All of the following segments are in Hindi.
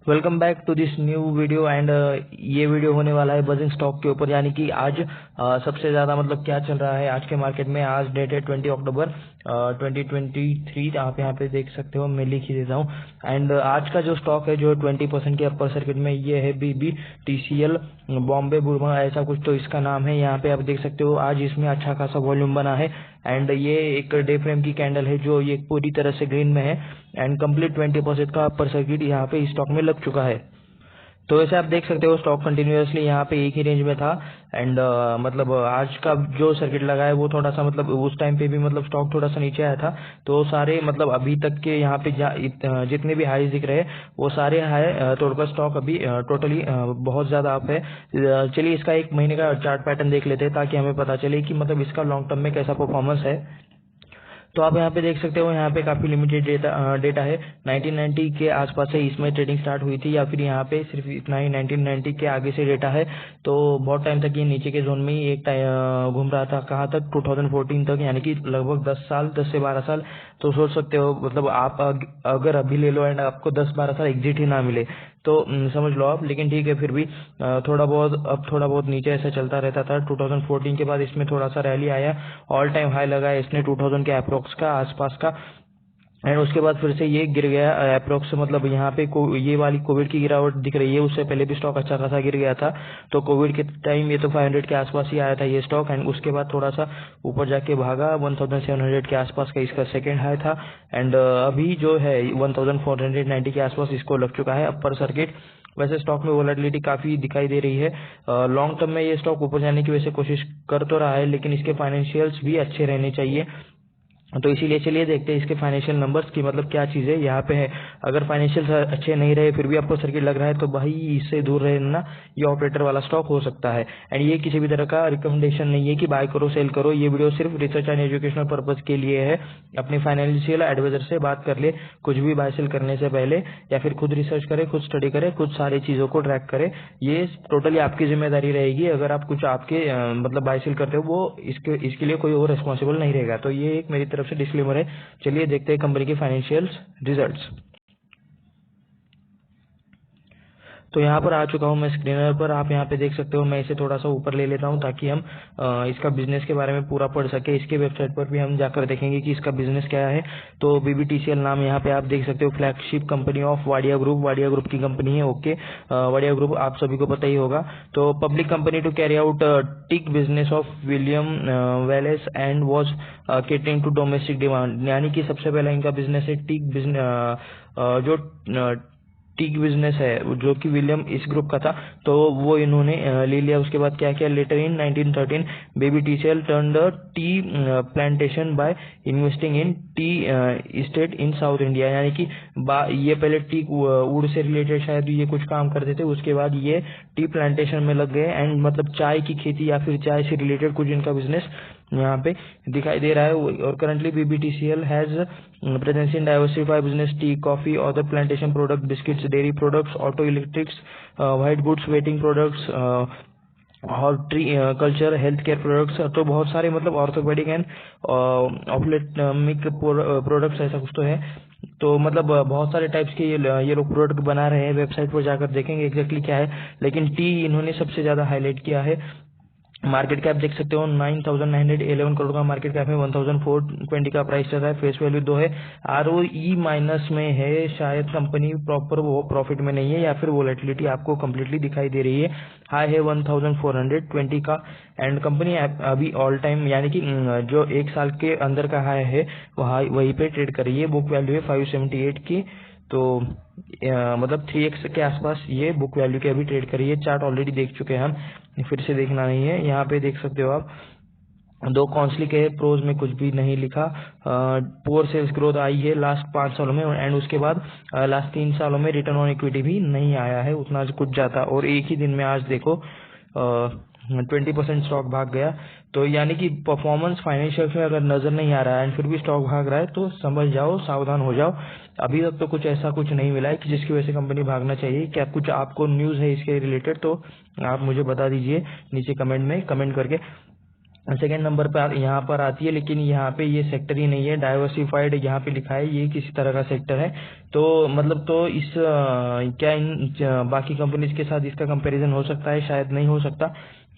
Welcome back to this new video and ये वीडियो होने वाला है बजिंग स्टॉक के ऊपर, यानी कि आज सबसे ज्यादा मतलब क्या चल रहा है आज के मार्केट में। आज डेट है 20 अक्टूबर 2023। आप यहाँ पे देख सकते हो, मैं लिख ही देता हूँ। एंड आज का जो स्टॉक है जो 20% के अपर सर्किट में, ये है बीबी टीसीएल बॉम्बे बुरमा, ऐसा कुछ तो इसका नाम है। यहाँ पे आप देख सकते हो आज इसमें अच्छा खासा वॉल्यूम बना है एंड ये एक डे फ्रेम की कैंडल है जो ये पूरी तरह से ग्रीन में है एंड कंप्लीट 20% का अपर सर्किट यहाँ पे इस स्टॉक में लग चुका है। तो ऐसे आप देख सकते हो स्टॉक कंटिन्यूअसली यहाँ पे एक ही रेंज में था एंड मतलब आज का जो सर्किट लगा है वो थोड़ा सा मतलब उस टाइम पे भी मतलब स्टॉक थोड़ा सा नीचे आया था। तो सारे मतलब अभी तक के यहाँ पे जितने भी हाई दिख रहे हैं वो सारे हाई तोड़कर स्टॉक अभी टोटली बहुत ज्यादा अप है। चलिए इसका एक महीने का चार्ट पैटर्न देख लेते हैं ताकि हमें पता चले कि मतलब इसका लॉन्ग टर्म में कैसा परफॉर्मेंस है। तो आप यहाँ पे देख सकते हो, यहाँ पे काफी लिमिटेड डेटा है। 1990 के आसपास से इसमें ट्रेडिंग स्टार्ट हुई थी या फिर यहाँ पे सिर्फ इतना ही 1990 के आगे से डेटा है। तो बहुत टाइम तक ये नीचे के जोन में ही एक घूम रहा था। कहाँ तक? 2014 तक, यानी कि लगभग 10 साल, 10 से 12 साल। तो सोच सकते हो मतलब आप अगर अभी ले लो एंड आपको 10-12 साल एग्जिट ही ना मिले तो समझ लो आप। लेकिन ठीक है, फिर भी थोड़ा बहुत नीचे ऐसा चलता रहता था। 2014 के बाद इसमें थोड़ा सा रैली आया, ऑल टाइम हाई लगा इसने 2000 के अप्रोक्स का आसपास का, एंड उसके बाद फिर से ये गिर गया अप्रोक्स। मतलब यहाँ पे ये वाली कोविड की गिरावट दिख रही है। उससे पहले भी स्टॉक अच्छा खासा गिर गया था। तो कोविड के टाइम ये तो 500 के आसपास ही आया था ये स्टॉक एंड उसके बाद थोड़ा सा ऊपर जाके भागा। 1700 के आसपास का इसका सेकेंड हाई था एंड अभी जो है 1490 के आसपास इसको लग चुका है अपर सर्किट। वैसे स्टॉक में वोलेटिलिटी काफी दिखाई दे रही है। लॉन्ग टर्म में ये स्टॉक ऊपर जाने की वैसे कोशिश कर तो रहा है, लेकिन इसके फाइनेंशियल्स भी अच्छे रहने चाहिए। तो इसीलिए चलिए देखते हैं इसके फाइनेंशियल नंबर्स की मतलब क्या चीज है यहाँ पे है। अगर फाइनेंशियल अच्छे नहीं रहे फिर भी आपको सर्किट लग रहा है तो भाई इससे दूर रहना, ये ऑपरेटर वाला स्टॉक हो सकता है। एंड ये किसी भी तरह का रिकमेंडेशन नहीं है कि बाय करो सेल करो। ये वीडियो सिर्फ रिसर्च एंड एजुकेशनल पर्पज के लिए है। अपने फाइनेंशियल एडवाइजर से बात कर ले कुछ भी बाय सेल करने से पहले, या फिर खुद रिसर्च करे, खुद स्टडी करे, खुद सारी चीजों को ट्रैक करे। ये टोटली आपकी जिम्मेदारी रहेगी। अगर आप कुछ आपके मतलब बाय सेल करते हो वो इसके लिए कोई और रिस्पॉन्सिबल नहीं रहेगा। तो ये एक मेरी तरफ से डिस्क्लेमर है। चलिए देखते हैं कंपनी के फाइनेंशियल रिजल्ट्स। तो यहाँ पर आ चुका हूँ मैं स्क्रीनर पर। आप यहाँ पे देख सकते हो, मैं इसे थोड़ा सा ऊपर ले लेता हूँ ताकि हम इसका बिजनेस के बारे में पूरा पढ़ सके। इसके वेबसाइट पर भी हम जाकर देखेंगे कि इसका बिजनेस क्या है। तो बीबीटीसीएल नाम यहाँ पे आप देख सकते हो, flagship company of Wadia group. Wadia group की कंपनी है। ओके, वाडिया ग्रुप आप सभी को पता ही होगा। तो public company to carry out teak business of William Wallace and was catering to domestic demand, यानी कि सबसे पहला इनका बिजनेस है टिक बिजनेस। जो टीक बिजनेस है जो कि विलियम इस ग्रुप का था, तो वो इन्होंने ले लिया। उसके बाद क्या किया, later in 1913 BB TCL turn the tea plantation by investing in tea estate in South India, यानी कि ये पहले टी वुड से रिलेटेड शायद ये कुछ काम करते थे। उसके बाद ये टी प्लांटेशन में लग गए एंड मतलब चाय की खेती या फिर चाय से रिलेटेड कुछ इनका बिजनेस यहाँ पे दिखाई दे रहा है। और currently BBTCL has presence in diversified business, tea, coffee, other plantation product, biscuits, dairy products, auto electrics, white goods, weighing products, horticulture, health care products. तो बहुत सारे मतलब ऑर्थोपेडिक एंड ऑप्थेल्मिक प्रोडक्ट्स ऐसा कुछ तो है। तो मतलब बहुत सारे टाइप्स के ये लोग प्रोडक्ट बना रहे हैं। वेबसाइट पर जाकर देखेंगे एग्जैक्टली क्या है, लेकिन टी इन्होंने सबसे ज्यादा हाईलाइट किया है। मार्केट कैप देख सकते हो, 9,911 करोड़ का मार्केट कैप है। 1,420 का प्राइस चल रहा है। फेस वैल्यू 2 है। आरओई माइनस में है, शायद कंपनी प्रॉपर वो प्रॉफिट में नहीं है या फिर वोलेटिलिटी आपको कम्प्लीटली दिखाई दे रही है। हाई है 1,420 का एंड कंपनी अभी ऑल टाइम यानी कि जो एक साल के अंदर का हाई है वहीं पे ट्रेड कर रही है। बुक वैल्यू है 578 की। तो मतलब 3x के आसपास ये बुक वैल्यू के अभी ट्रेड करी है। चार्ट ऑलरेडी देख चुके हैं हम, फिर से देखना नहीं है। यहाँ पे देख सकते हो आप, दो कौंसली के प्रोज में कुछ भी नहीं लिखा। पुअर सेल्स ग्रोथ आई है लास्ट 5 सालों में एंड उसके बाद लास्ट 3 सालों में रिटर्न ऑन इक्विटी भी नहीं आया है उतना कुछ ज्यादा। और एक ही दिन में आज देखो 20% स्टॉक भाग गया। तो यानी कि परफॉर्मेंस फाइनेंशियल में अगर नजर नहीं आ रहा है एंड फिर भी स्टॉक भाग रहा है तो समझ जाओ, सावधान हो जाओ। अभी तक तो कुछ ऐसा कुछ नहीं मिला है कि जिसकी वजह से कंपनी भागना चाहिए। क्या कुछ आपको न्यूज है इसके रिलेटेड तो आप मुझे बता दीजिए नीचे कमेंट में कमेंट करके। सेकेंड नंबर पे यहाँ पर आती है, लेकिन यहाँ पे ये सेक्टर ही नहीं है, डाइवर्सिफाइड यहाँ पे लिखा है, ये किसी तरह का सेक्टर है। तो मतलब तो इस क्या इन बाकी कंपनीज के साथ इसका कंपैरिजन हो सकता है? शायद नहीं हो सकता।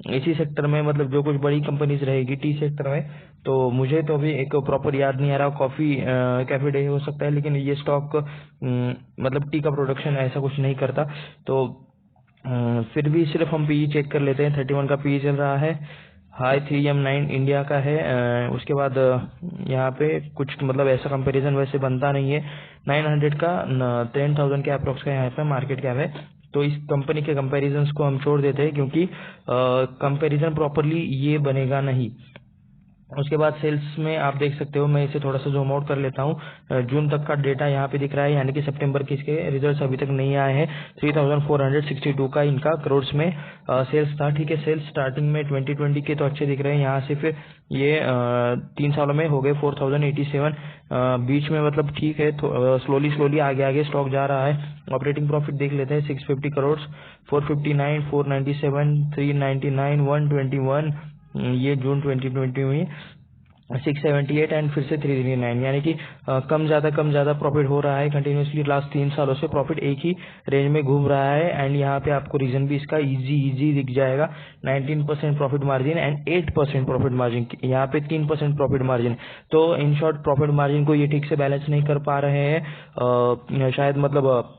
इसी सेक्टर में मतलब जो कुछ बड़ी कंपनीज रहेगी टी सेक्टर में, तो मुझे तो अभी एक प्रॉपर याद नहीं आ रहा, कॉफी कैफे डे हो सकता है, लेकिन ये स्टॉक मतलब टी का प्रोडक्शन ऐसा कुछ नहीं करता। तो फिर भी सिर्फ हम पीई चेक कर लेते हैं। 31 का पीई चल रहा है, हाई 3M9 इंडिया का है। उसके बाद यहाँ पे कुछ मतलब ऐसा कंपैरिजन वैसे बनता नहीं है। 900 का 10,000 के अप्रोक्स का यहाँ पे मार्केट कैप है। तो इस कंपनी के कंपैरिजन को हम छोड़ देते हैं, क्योंकि कंपैरिजन प्रॉपरली ये बनेगा नहीं। उसके बाद सेल्स में आप देख सकते हो, मैं इसे थोड़ा सा जूम आउट कर लेता हूँ। जून तक का डेटा यहाँ पे दिख रहा है, यानी कि सितंबर के इसके रिजल्ट्स अभी तक नहीं आए हैं। 3,462 का इनका करोड़ में सेल्स था। ठीक है, सेल्स स्टार्टिंग में 2020 के तो अच्छे दिख रहे हैं, यहाँ से फिर ये 3 सालों में हो गए 4,087। बीच में मतलब ठीक है, स्लोली आगे स्टॉक जा रहा है। ऑपरेटिंग प्रॉफिट देख लेते हैं, 650 करोड़, 459, 497, 399, 121, ये जून 2020 में 678 एंड फिर से 339, यानी कि कम ज्यादा प्रॉफिट हो रहा है कंटिन्यूसली। लास्ट 3 सालों से प्रॉफिट एक ही रेंज में घूम रहा है। एंड यहाँ पे आपको रीजन भी इसका इजी दिख जाएगा। 19% profit margin and 8% profit margin, यहाँ पे 3% प्रॉफिट मार्जिन। तो इन शॉर्ट प्रॉफिट मार्जिन को ये ठीक से बैलेंस नहीं कर पा रहे हैं, शायद मतलब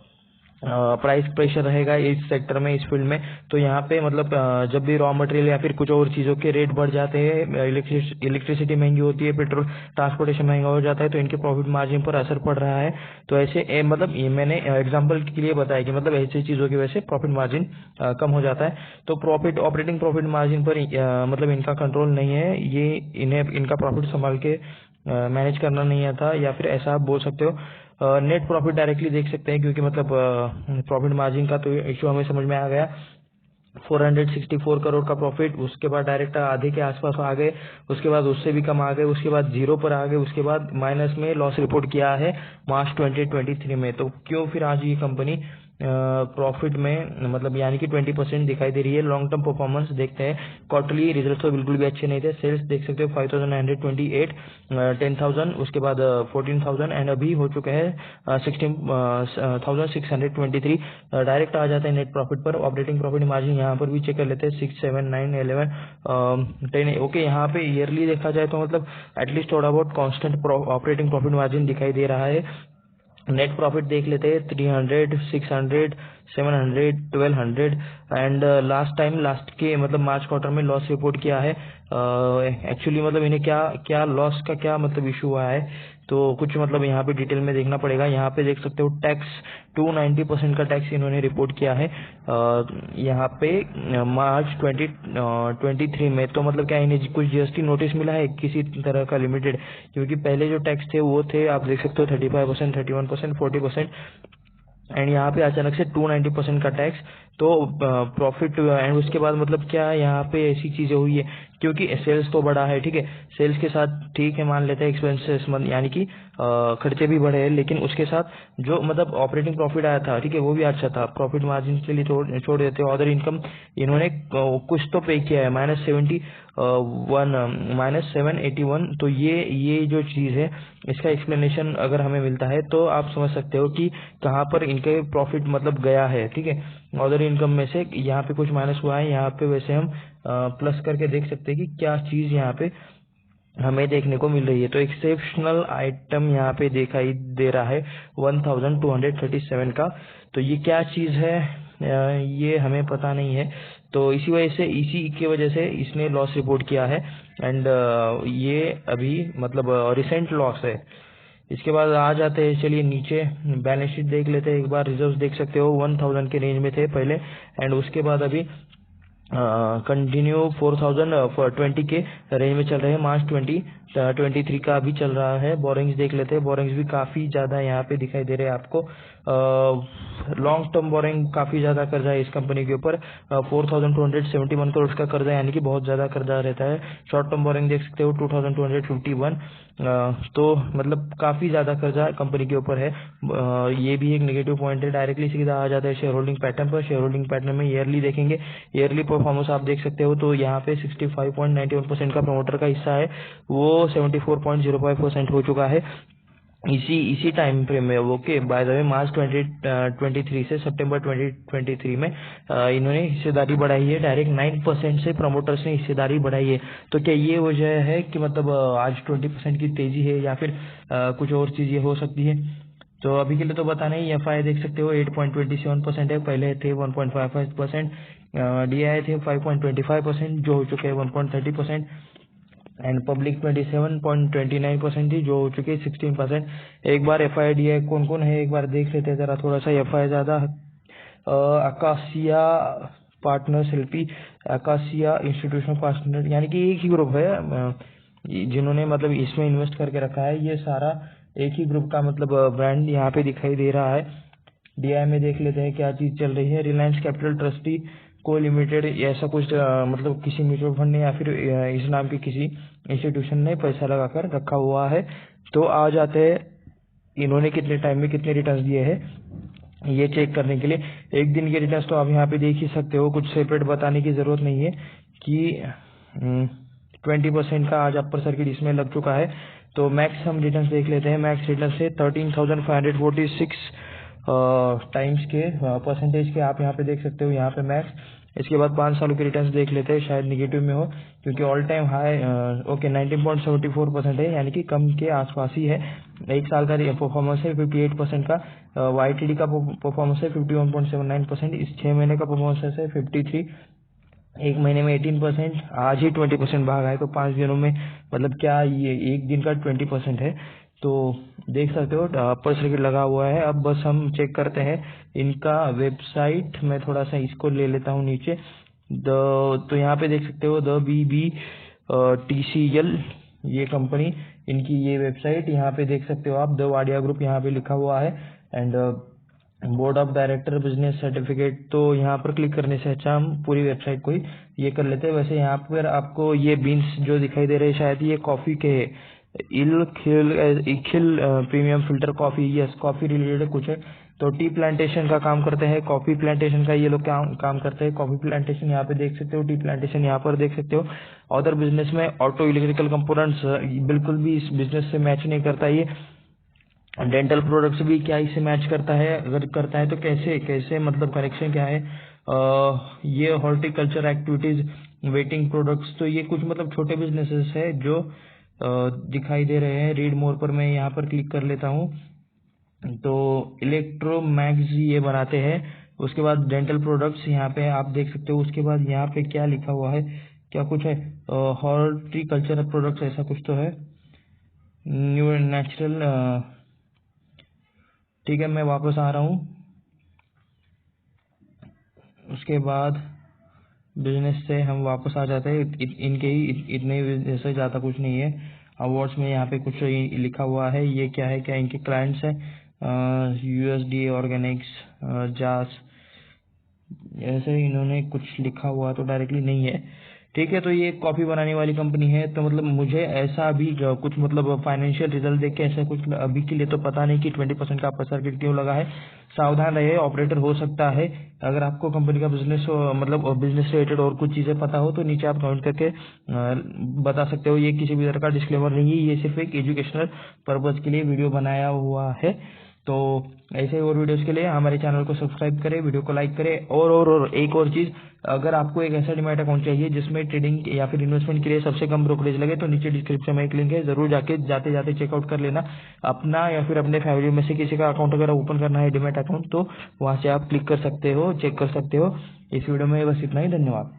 प्राइस प्रेशर रहेगा इस सेक्टर में, इस फील्ड में। तो यहाँ पे मतलब जब भी रॉ मटेरियल या फिर कुछ और चीज़ों के रेट बढ़ जाते हैं, इलेक्ट्रिसिटी महंगी होती है, पेट्रोल ट्रांसपोर्टेशन महंगा हो जाता है, तो इनके प्रॉफिट मार्जिन पर असर पड़ रहा है। तो ऐसे मतलब ये मैंने एग्जांपल के लिए बताया कि मतलब ऐसी चीज़ों की वजह से प्रॉफिट मार्जिन कम हो जाता है। तो ऑपरेटिंग प्रॉफिट मार्जिन पर मतलब इनका कंट्रोल नहीं है, ये इनका प्रॉफिट संभाल के मैनेज करना नहीं आता, या फिर ऐसा आप बोल सकते हो। नेट प्रॉफिट डायरेक्टली देख सकते हैं, क्योंकि मतलब प्रॉफिट मार्जिन का तो इश्यू हमें समझ में आ गया। 464 करोड़ का प्रॉफिट, उसके बाद डायरेक्ट आधे के आसपास आ गए, उसके बाद उससे भी कम आ गए, उसके बाद जीरो पर आ गए, उसके बाद माइनस में लॉस रिपोर्ट किया है मार्च 2023 में। तो क्यों फिर आज ये कंपनी प्रॉफिट में मतलब यानी कि 20% दिखाई दे रही है? लॉन्ग टर्म परफॉर्मेंस देखते हैं। क्वार्टरली रिजल्ट तो बिल्कुल भी अच्छे नहीं थे। सेल्स देख सकते हो 5,928, 10,000, उसके बाद 14,000 एंड अभी हो चुके हैं 16,623। डायरेक्ट आ जाते हैं नेट प्रॉफिट पर। ऑपरेटिंग प्रॉफिट मार्जिन यहाँ पर भी चेक कर लेते हैं, 6, 7, 9, 11, 10। ओके, यहाँ पे ईयरली देखा जाए तो मतलब एटलीस्ट थोड़ा बहुत कांस्टेंट ऑपरेटिंग प्रॉफिट मार्जिन दिखाई दे रहा है। नेट प्रॉफिट देख लेते हैं, 300, 600, 700, 1200 एंड लास्ट के मतलब मार्च क्वार्टर में लॉस रिपोर्ट किया है। एक्चुअली मतलब इन्हें क्या लॉस का क्या मतलब इशू हुआ है, तो कुछ मतलब यहाँ पे डिटेल में देखना पड़ेगा। यहाँ पे देख सकते हो टैक्स 290% का टैक्स इन्होंने रिपोर्ट किया है यहाँ पे मार्च 2023 में। तो मतलब क्या इन्हें कुछ जीएसटी नोटिस मिला है किसी तरह का लिमिटेड? क्योंकि पहले जो टैक्स थे वो थे, आप देख सकते हो 35%, 31%, 40%, एंड यहाँ पे अचानक से 290% का टैक्स। तो प्रॉफिट एंड उसके बाद मतलब क्या यहाँ पे ऐसी चीजें हुई है, क्योंकि सेल्स तो बढ़ा है, ठीक है, सेल्स के साथ ठीक है मान लेते हैं एक्सपेंसेस यानी कि खर्चे भी बढ़े हैं, लेकिन उसके साथ जो मतलब ऑपरेटिंग प्रॉफिट आया था, ठीक है, वो भी अच्छा था। प्रॉफिट मार्जिन के लिए छोड़ देते हो। अदर इनकम इन्होंने कुछ तो पे किया है, -781। तो ये जो चीज है, इसका एक्सप्लेनेशन अगर हमें मिलता है तो आप समझ सकते हो कि कहाँ पर इनके प्रॉफिट मतलब गया है, ठीक है। अदर इनकम में से यहाँ पे कुछ माइनस हुआ है, यहाँ पे वैसे हम प्लस करके देख सकते हैं कि क्या चीज यहाँ पे हमें देखने को मिल रही है। तो एक्सेप्शनल आइटम यहाँ पे दिखाई दे रहा है 1237 का। तो ये क्या चीज है ये हमें पता नहीं है। तो इसी की वजह से इसने लॉस रिपोर्ट किया है एंड ये अभी मतलब रिसेंट लॉस है। इसके बाद आ जाते हैं, चलिए नीचे बैलेंस शीट देख लेते हैं एक बार। रिजर्व्स देख सकते हो 1000 के रेंज में थे पहले, एंड उसके बाद अभी कंटिन्यू 4020 के रेंज में चल रहे हैं। मार्च 2023 का अभी चल रहा है। बोरिंग्स देख लेते हैं, बोरिंग्स भी काफी ज्यादा यहाँ पे दिखाई दे रहे हैं आपको। लॉन्ग टर्म बोरिंग काफी ज्यादा कर्जा है इस कंपनी के ऊपर, 4271 करोड़ का कर्जा, यानी कि बहुत ज्यादा कर्जा रहता है। शॉर्ट टर्म बोरिंग देख सकते हो 2251, तो मतलब काफी ज्यादा कर्जा कंपनी के ऊपर है। ये भी एक नेगेटिव पॉइंट है। डायरेक्टली सीधा आ जाता है शेयर होल्डिंग पैटर्न पर। शेयर होल्डिंग पैटर्न में ईयरली देखेंगे, ईयरली परफॉर्मेंस आप देख सकते हो, तो यहाँ पे 65.91% का प्रमोटर का हिस्सा है, वो 74.05% हो चुका है इसी टाइम फ्रेम में। ओके, बाय द वे मार्च 2023 से सितंबर 2023 में इन्होंने हिस्सेदारी बढ़ाई है, डायरेक्ट 9% से प्रमोटर्स ने हिस्सेदारी बढ़ाई है। तो क्या ये वजह है कि मतलब आज 20% की तेजी है, या फिर कुछ और चीजें हो सकती है? तो अभी के लिए तो बताना ही। एफआई देख सकते हो 8.27% है, पहले थे 1.55%, डीआई थे 5.25% जो हो चुके हैं 1.30%, एंड पब्लिक 27.29% थी जो हो चुकी है 16%। एक बार एफआई डीआई कौन कौन है एक बार देख लेते हैं जरा थोड़ा सा। एफआई ज्यादा acacia partners LP, acacia institutional partner, यानी कि एक ही ग्रुप है जिन्होंने मतलब इसमें इन्वेस्ट करके रखा है। ये सारा एक ही ग्रुप का मतलब ब्रांड यहाँ पे दिखाई दे रहा है। डीआई में देख लेते हैं क्या चीज चल रही है। रिलायंस कैपिटल ट्रस्टी को लिमिटेड, ऐसा कुछ मतलब किसी म्यूचुअल फंड ने या फिर इस नाम की किसी इंस्टीट्यूशन ने पैसा लगाकर रखा हुआ है। तो आ जाते हैं इन्होंने कितने टाइम में कितने रिटर्न्स दिए हैं ये चेक करने के लिए। एक दिन के रिटर्न्स तो आप यहाँ पे देख ही सकते हो, कुछ सेपरेट बताने की जरूरत नहीं है कि 20% का आज अपर सर्किट इसमें लग चुका है। तो मैक्स हम रिटर्न्स देख लेते हैं। मैक्स रिटर्न से 13,546 टाइम्स के परसेंटेज के आप यहाँ पे देख सकते हो यहाँ पे मैक्स। इसके बाद 5 सालों के रिटर्न्स देख लेते हैं, शायद निगेटिव में हो क्योंकि ऑल टाइम हाई ओके 19.74% है, यानी कि कम के आसपास ही है। एक साल का परफॉर्मेंस है 58% का, वाईटीडी का परफॉर्मेंस है 51.79%, इस 6 महीने का परफॉर्मेंस है 53, एक महीने में 18%, आज ही 20% भागा है। तो 5 दिनों में मतलब क्या ये एक दिन का 20% है। तो देख सकते हो अपर सर्किट लगा हुआ है। अब बस हम चेक करते हैं इनका वेबसाइट। मैं थोड़ा सा इसको ले लेता हूँ नीचे। तो यहाँ पे देख सकते हो द BBTCL ये कंपनी, इनकी ये वेबसाइट यहाँ पे देख सकते हो आप। द वाडिया ग्रुप यहाँ पे लिखा हुआ है, and board of director business certificate. तो यहाँ पर क्लिक करने से अच्छा हम पूरी वेबसाइट को ही ये कर लेते हैं। वैसे यहाँ पर आपको ये बीन्स जो दिखाई दे रहे हैं शायद ये कॉफी के है, इखिल premium filter coffee, yes coffee related कुछ है। तो टी प्लांटेशन का काम करते हैं, कॉफी प्लांटेशन का ये लोग काम करते हैं। कॉफी प्लांटेशन यहाँ पे देख सकते हो, टी प्लांटेशन यहाँ पर देख सकते हो। अदर बिजनेस में ऑटो इलेक्ट्रिकल कंपोनेंट्स बिल्कुल भी इस बिजनेस से मैच नहीं करता ये। डेंटल प्रोडक्ट्स भी क्या इससे मैच करता है, अगर करता है तो कैसे मतलब कनेक्शन क्या है। ये हॉर्टिकल्चर एक्टिविटीज, वेटिंग प्रोडक्ट्स, तो ये कुछ मतलब छोटे बिजनेसेस है जो दिखाई दे रहे हैं। रीड मोर पर मैं यहाँ पर क्लिक कर लेता हूँ। तो इलेक्ट्रोमैग्स ये बनाते हैं। उसके बाद डेंटल प्रोडक्ट्स यहाँ पे आप देख सकते हो। उसके बाद यहाँ पे क्या लिखा हुआ है, क्या कुछ है, हॉर्टिकल्चर प्रोडक्ट्स ऐसा कुछ तो है, न्यू नेचुरल। ठीक है, मैं वापस आ रहा हूँ। उसके बाद बिजनेस से हम वापस आ जाते हैं। इनके ही इतने बिजनेस से ज़्यादा कुछ नहीं है। अवार्ड्स में यहाँ पे कुछ लिखा हुआ है, ये क्या है, क्या इनके क्लाइंट्स हैं, USDA ऑर्गेनिक्स, जास, ऐसे इन्होंने कुछ लिखा हुआ तो डायरेक्टली नहीं है। ठीक है, तो ये कॉफी बनाने वाली कंपनी है। तो मतलब मुझे ऐसा अभी कुछ मतलब फाइनेंशियल रिजल्ट देख के ऐसा कुछ अभी के लिए तो पता नहीं कि 20% का अपर सर्किट क्यों लगा है। सावधान रहिए, ऑपरेटर हो सकता है। अगर आपको कंपनी का बिजनेस मतलब बिजनेस रिलेटेड और कुछ चीजें पता हो तो नीचे आप कमेंट करके बता सकते हो। ये किसी भी तरह का डिस्क्लेमर नहीं है, ये सिर्फ एक एजुकेशनल पर्पज के लिए वीडियो बनाया हुआ है। तो ऐसे और वीडियोस के लिए हमारे चैनल को सब्सक्राइब करें, वीडियो को लाइक करें। और एक और चीज, अगर आपको एक ऐसा डीमैट अकाउंट चाहिए जिसमें ट्रेडिंग या फिर इन्वेस्टमेंट के लिए सबसे कम ब्रोकरेज लगे, तो नीचे डिस्क्रिप्शन में एक लिंक है, जरूर जाते जाते चेकआउट कर लेना। अपना या फिर अपने फैमिली में से किसी का अकाउंट अगर ओपन करना है डीमैट अकाउंट, तो वहां से आप क्लिक कर सकते हो, चेक कर सकते हो। इस वीडियो में बस इतना ही, धन्यवाद।